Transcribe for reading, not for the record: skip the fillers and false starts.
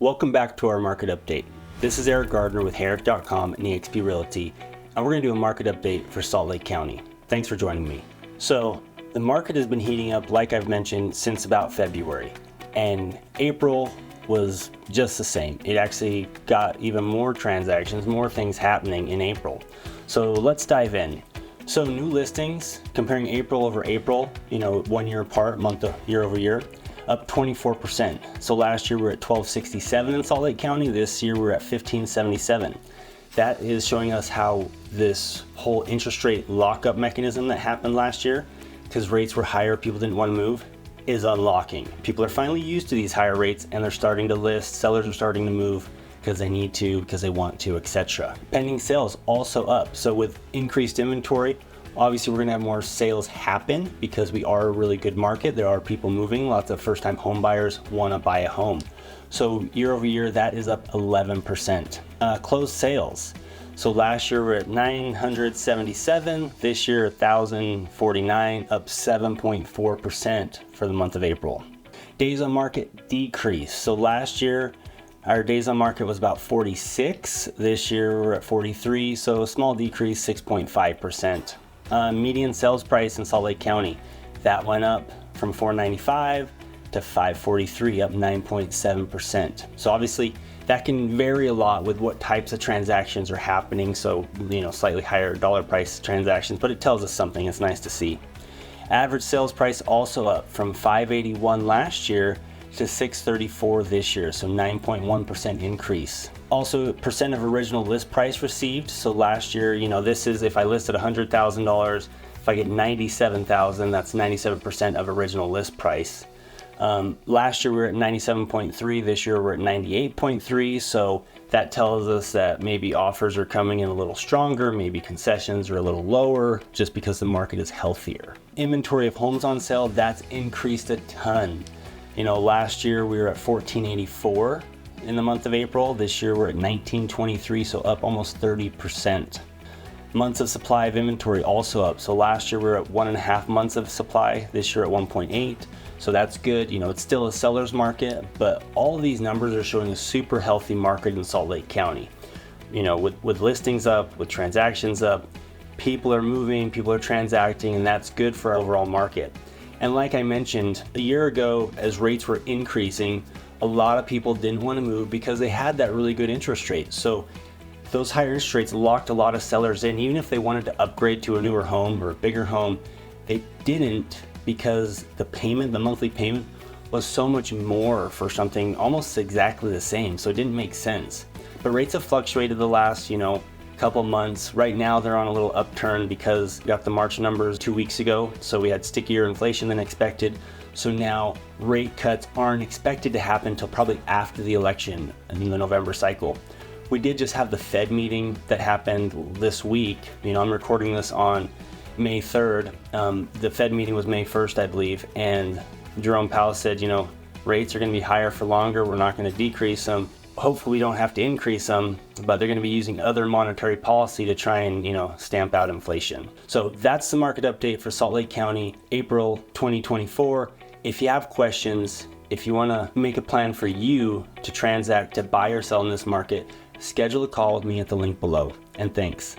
Welcome back to our market update. This is Eric Gardiner with Herrick.com and EXP Realty, and we're going to do a market update for Salt Lake County. Thanks for joining me. So the market has been heating up, like I've mentioned, since about February, and April was just the same. It actually got even more transactions, more things happening in April. So let's dive in. So new listings, comparing April over April, 1 year apart, year over year, up 24%. So last year we were at 1267 in Salt Lake County. This year we're at 1577. That is showing us how this whole interest rate lockup mechanism that happened last year, because rates were higher, people didn't want to move, is unlocking. People are finally used to these higher rates and they're starting to list. Sellers are starting to move because they need to, because they want to, etc. Pending sales also up. So with increased inventory, obviously we're gonna have more sales happen because we are a really good market. There are people moving. Lots of first-time home buyers wanna buy a home. So year over year, that is up 11%. Closed sales. So last year we're at 977, this year 1,049, up 7.4% for the month of April. Days on market decreased. So last year, our days on market was about 46. This year we're at 43, so a small decrease, 6.5%. Median sales price in Salt Lake County, that went up from $495 to $543, up 9.7%. So obviously that can vary a lot with what types of transactions are happening. So, slightly higher dollar price transactions, but it tells us something. It's nice to see. Average sales price also up from $581 last year to $634 this year, so 9.1% increase. Also, percent of original list price received. So last year, this is if I listed $100,000, if I get $97,000, that's 97% of original list price. Last year we were at 97.3, this year we're at 98.3, so that tells us that maybe offers are coming in a little stronger, maybe concessions are a little lower, just because the market is healthier. Inventory of homes on sale, that's increased a ton. Last year we were at 1484 in the month of April. This year we're at 1923, so up almost 30%. Months of supply of inventory also up. So last year we were at 1.5 months of supply. This year at 1.8. So that's good. It's still a seller's market, but all of these numbers are showing a super healthy market in Salt Lake County. With listings up, with transactions up, people are moving, people are transacting, and that's good for our overall market. And like I mentioned, a year ago, as rates were increasing, a lot of people didn't want to move because they had that really good interest rate. So those higher interest rates locked a lot of sellers in. Even if they wanted to upgrade to a newer home or a bigger home, they didn't, because the monthly payment was so much more for something almost exactly the same. So it didn't make sense. But rates have fluctuated the last, couple months. Right now they're on a little upturn because we got the March numbers 2 weeks ago, so we had stickier inflation than expected. So now rate cuts aren't expected to happen until probably after the election in the November cycle. We did just have the Fed meeting that happened this week. I'm recording this on May 3rd. The Fed meeting was May 1st, I believe, and Jerome Powell said, rates are going to be higher for longer. We're not going to decrease them. Hopefully we don't have to increase them, but they're going to be using other monetary policy to try and, stamp out inflation. So that's the market update for Salt Lake County, April 2024. If you have questions, if you want to make a plan for you to transact, to buy or sell in this market, schedule a call with me at the link below. And thanks.